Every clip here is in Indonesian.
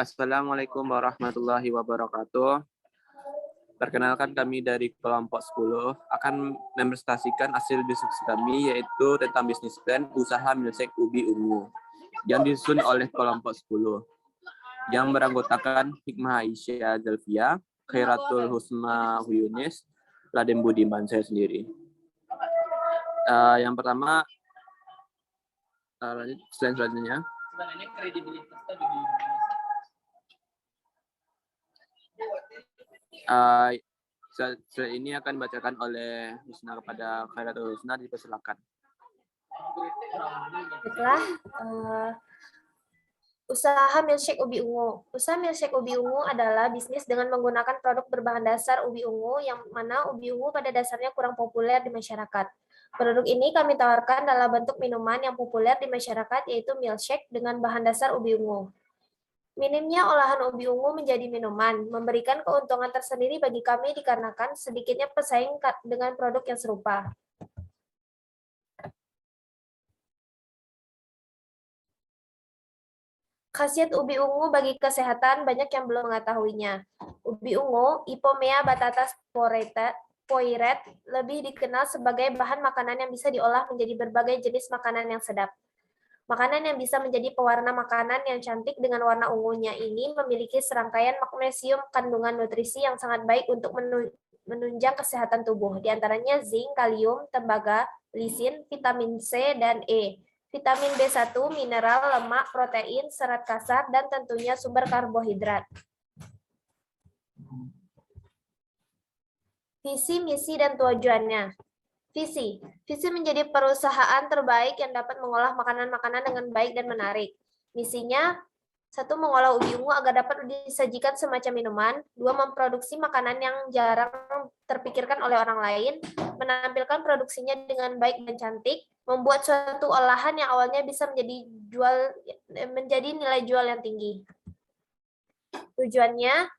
Assalamualaikum warahmatullahi wabarakatuh. Perkenalkan, kami dari kelompok 10 akan mempresentasikan hasil diskusi kami, yaitu tentang bisnis plan usaha milkshake ubi ungu yang disusun oleh kelompok 10 yang beranggotakan Hikmah Aisyah Zalfia, Khairatul Husma Huyunis, Raden Budiman, saya sendiri. Yang pertama, selanjutnya. Ini akan dibacakan oleh Husna kepada Khairatul Husna, dipersilakan. Baiklah, usaha milkshake ubi ungu. Usaha milkshake ubi ungu adalah bisnis dengan menggunakan produk berbahan dasar ubi ungu, yang mana ubi ungu pada dasarnya kurang populer di masyarakat. Produk ini kami tawarkan dalam bentuk minuman yang populer di masyarakat, yaitu milkshake dengan bahan dasar ubi ungu. Minimnya olahan ubi ungu menjadi minuman memberikan keuntungan tersendiri bagi kami dikarenakan sedikitnya pesaing dengan produk yang serupa. Khasiat ubi ungu bagi kesehatan banyak yang belum mengetahuinya. Ubi ungu, Ipomea batatas poiret, lebih dikenal sebagai bahan makanan yang bisa diolah menjadi berbagai jenis makanan yang sedap. Makanan yang bisa menjadi pewarna makanan yang cantik dengan warna ungunya ini memiliki serangkaian magnesium kandungan nutrisi yang sangat baik untuk menunjang kesehatan tubuh, di antaranya zinc, kalium, tembaga, lisin, vitamin C dan E, vitamin B1, mineral, lemak, protein, serat kasar, dan tentunya sumber karbohidrat. Visi, misi, dan tujuannya. Visi menjadi perusahaan terbaik yang dapat mengolah makanan-makanan dengan baik dan menarik. Misinya, 1. Mengolah ubi ungu agar dapat disajikan semacam minuman. 2. Memproduksi makanan yang jarang terpikirkan oleh orang lain. Menampilkan produksinya dengan baik dan cantik. Membuat suatu olahan yang awalnya bisa menjadi nilai jual yang tinggi. Tujuannya,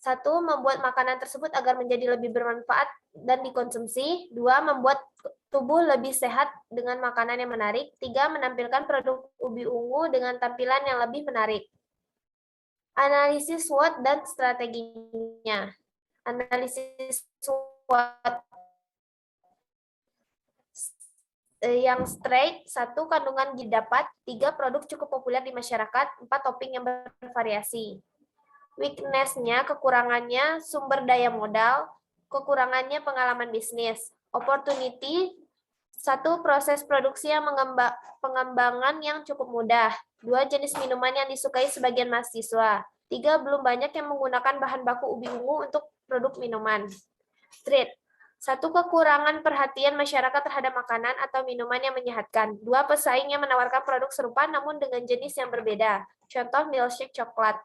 1. Membuat makanan tersebut agar menjadi lebih bermanfaat dan dikonsumsi. 2. Membuat tubuh lebih sehat dengan makanan yang menarik. 3. Menampilkan produk ubi ungu dengan tampilan yang lebih menarik. Analisis SWOT dan strateginya. Analisis SWOT yang straight. 1. Kandungan didapat. 3. Produk cukup populer di masyarakat. 4. Topping yang bervariasi. Weakness-nya, kekurangannya sumber daya modal, kekurangannya pengalaman bisnis. Opportunity, 1. Proses produksi yang pengembangan yang cukup mudah. 2. Jenis minuman yang disukai sebagian mahasiswa. 3. Belum banyak yang menggunakan bahan baku ubi ungu untuk produk minuman. Threat, 1. Kekurangan perhatian masyarakat terhadap makanan atau minuman yang menyehatkan. 2. Pesaing yang menawarkan produk serupa namun dengan jenis yang berbeda. Contoh milkshake coklat.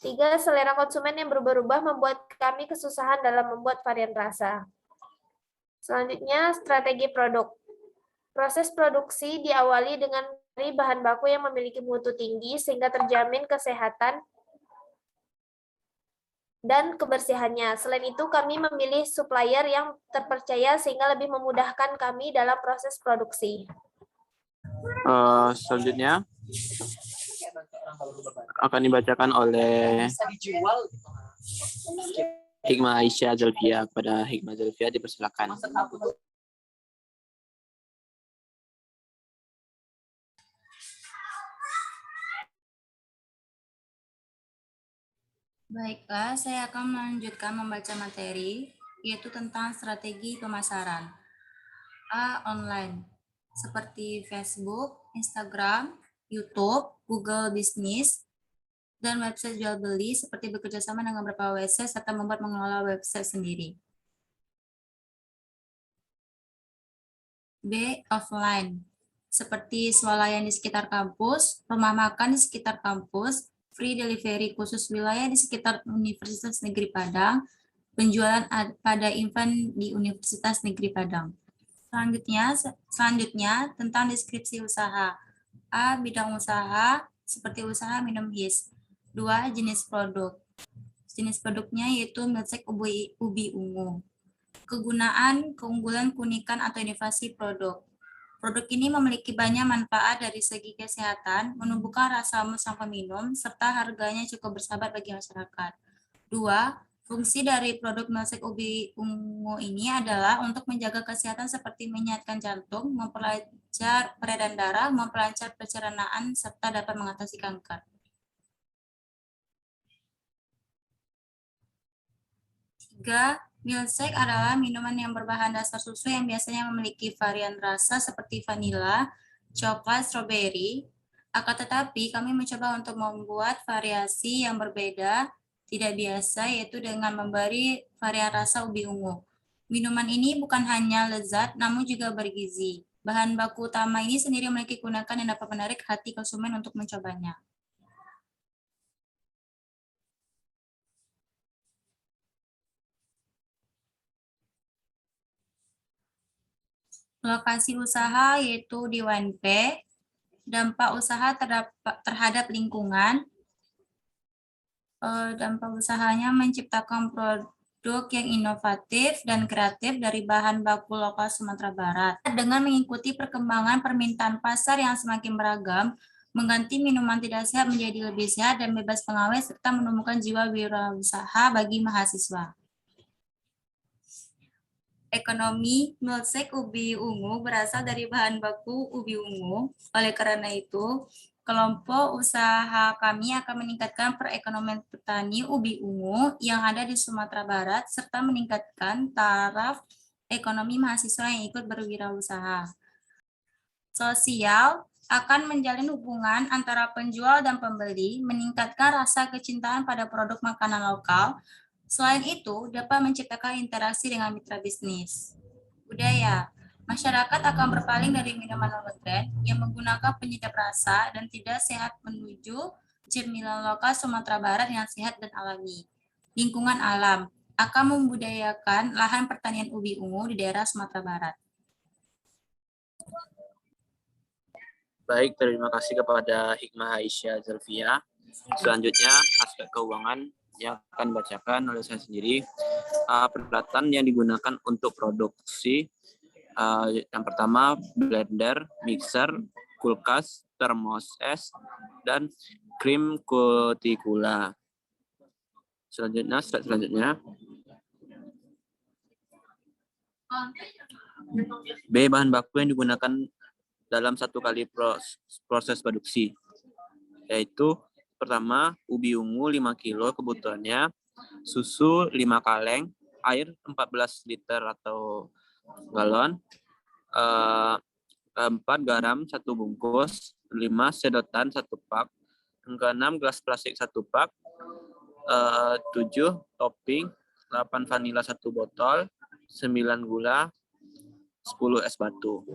3. Selera konsumen yang berubah-ubah membuat kami kesusahan dalam membuat varian rasa. Selanjutnya, strategi produk. Proses produksi diawali dengan bahan baku yang memiliki mutu tinggi sehingga terjamin kesehatan dan kebersihannya. Selain itu, kami memilih supplier yang terpercaya sehingga lebih memudahkan kami dalam proses produksi. Selanjutnya akan dibacakan oleh Hikmah Aisyah Zalfia. Pada Hikmah Zalfia, dipersilakan. Baiklah, saya akan melanjutkan membaca materi, yaitu tentang strategi pemasaran. A. Online, seperti Facebook, Instagram, YouTube, Google Business, dan website jual beli seperti bekerja sama dengan beberapa website serta membuat mengelola website sendiri. B. Offline, seperti swalayan di sekitar kampus, rumah makan di sekitar kampus, free delivery khusus wilayah di sekitar Universitas Negeri Padang, penjualan pada event di Universitas Negeri Padang. Selanjutnya tentang deskripsi usaha. A. Bidang usaha, seperti usaha minum his. 2. Jenis produk. Jenis produknya yaitu milkshake ubi ungu. Kegunaan, keunggulan, keunikan, atau inovasi produk. Produk ini memiliki banyak manfaat dari segi kesehatan, menumbuhkan rasa aman sang peminum, serta harganya cukup bersahabat bagi masyarakat. 2. Fungsi dari produk milkshake ubi ungu ini adalah untuk menjaga kesehatan seperti menyehatkan jantung, memperlancar peredaran darah, memperlancar pencernaan, serta dapat mengatasi kanker. 3. Milkshake adalah minuman yang berbahan dasar susu yang biasanya memiliki varian rasa seperti vanila, coklat, strawberry. Akan tetapi, kami mencoba untuk membuat variasi yang berbeda, tidak biasa, yaitu dengan memberi varian rasa ubi ungu. Minuman ini bukan hanya lezat, namun juga bergizi. Bahan baku utama ini sendiri memiliki keunikan yang dapat menarik hati konsumen untuk mencobanya. Lokasi usaha yaitu di UNP, dampak usaha terhadap lingkungan. Dampak usahanya menciptakan produk yang inovatif dan kreatif dari bahan baku lokal Sumatera Barat. Dengan mengikuti perkembangan permintaan pasar yang semakin beragam, mengganti minuman tidak sehat menjadi lebih sehat dan bebas pengawet, serta menumbuhkan jiwa wirausaha bagi mahasiswa. Ekonomi milkshake ubi ungu berasal dari bahan baku ubi ungu. Oleh karena itu, kelompok usaha kami akan meningkatkan perekonomian petani ubi ungu yang ada di Sumatera Barat, serta meningkatkan taraf ekonomi mahasiswa yang ikut berwirausaha. Sosial akan menjalin hubungan antara penjual dan pembeli, meningkatkan rasa kecintaan pada produk makanan lokal. Selain itu, dapat menciptakan interaksi dengan mitra bisnis. Budaya, masyarakat akan berpaling dari minuman non-trend yang menggunakan penyedap rasa dan tidak sehat menuju cemilan lokal Sumatera Barat yang sehat dan alami. Lingkungan alam akan membudayakan lahan pertanian ubi ungu di daerah Sumatera Barat. Baik, terima kasih kepada Hikmah Aisyah Zulfia. Selanjutnya, aspek keuangan yang akan dibacakan oleh saya sendiri. Peralatan yang digunakan untuk produksi, yang pertama blender, mixer, kulkas, termos es, dan krim kutikula. Selanjutnya, B. Bahan baku yang digunakan dalam satu kali proses produksi, yaitu pertama, ubi ungu 5 kilo kebutuhannya, susu 5 kaleng, air 14 liter atau galon, 4 garam 1 bungkus, 5 sedotan 1 pak, 6 gelas plastik 1 pak, 7 topping, 8 vanila 1 botol, 9 gula, 10 es batu.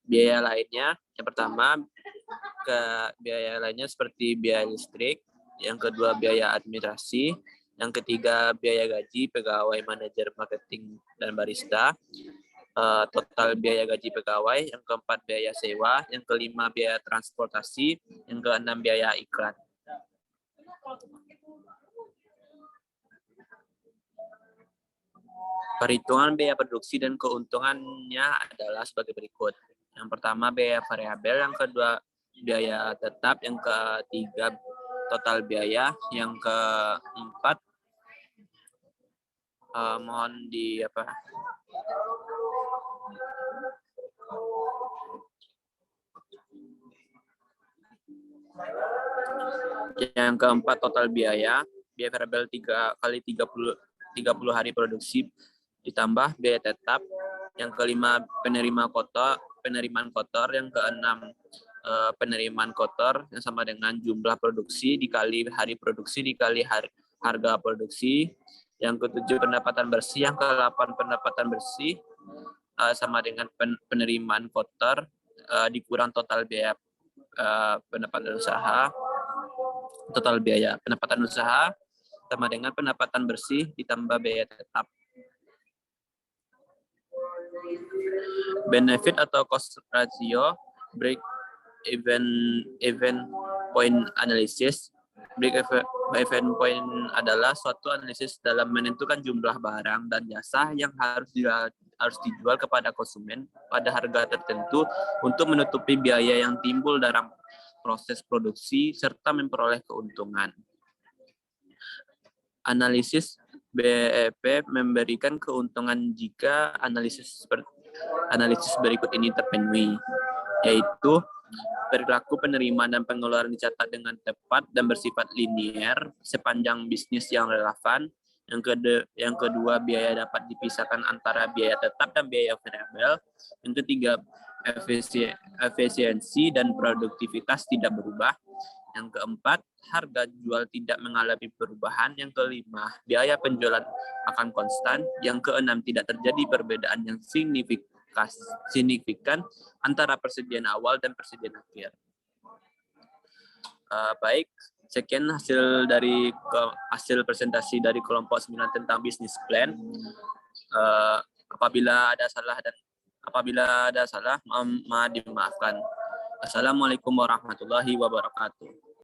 Biaya lainnya, yang pertama, biaya lainnya seperti biaya listrik, yang kedua biaya administrasi, yang ketiga biaya gaji pegawai, manajer, marketing, dan barista, total biaya gaji pegawai, yang keempat biaya sewa, yang kelima biaya transportasi, yang keenam biaya iklan. Perhitungan biaya produksi dan keuntungannya adalah sebagai berikut. Yang pertama biaya variabel, yang kedua biaya tetap, yang ketiga total biaya, yang keempat yang keempat total biaya variabel 3 kali 30 hari produksi ditambah biaya tetap, yang kelima penerimaan kotor, yang keenam penerimaan kotor yang sama dengan jumlah produksi dikali hari produksi dikali harga produksi, yang ketujuh pendapatan bersih, yang ke-8 pendapatan bersih sama dengan penerimaan kotor dikurang total biaya pendapatan usaha, total biaya pendapatan usaha sama dengan pendapatan bersih ditambah biaya tetap. Benefit atau cost ratio, break even point analysis. Break Event point adalah suatu analisis dalam menentukan jumlah barang dan jasa yang harus dijual kepada konsumen pada harga tertentu untuk menutupi biaya yang timbul dalam proses produksi serta memperoleh keuntungan. Analisis BEP memberikan keuntungan jika analisis berikut ini terpenuhi, yaitu perilaku penerimaan dan pengeluaran dicatat dengan tepat dan bersifat linier sepanjang bisnis yang relevan. Yang kedua, biaya dapat dipisahkan antara biaya tetap dan biaya variabel. Yang ketiga, efisiensi dan produktivitas tidak berubah. Yang keempat, harga jual tidak mengalami perubahan. Yang kelima, biaya penjualan akan konstan. Yang keenam, tidak terjadi perbedaan yang signifikan antara persediaan awal dan persediaan akhir. Baik, sekian hasil presentasi dari kelompok 9 tentang bisnis plan. Apabila ada salah, mohon dimaafkan. Assalamualaikum warahmatullahi wabarakatuh.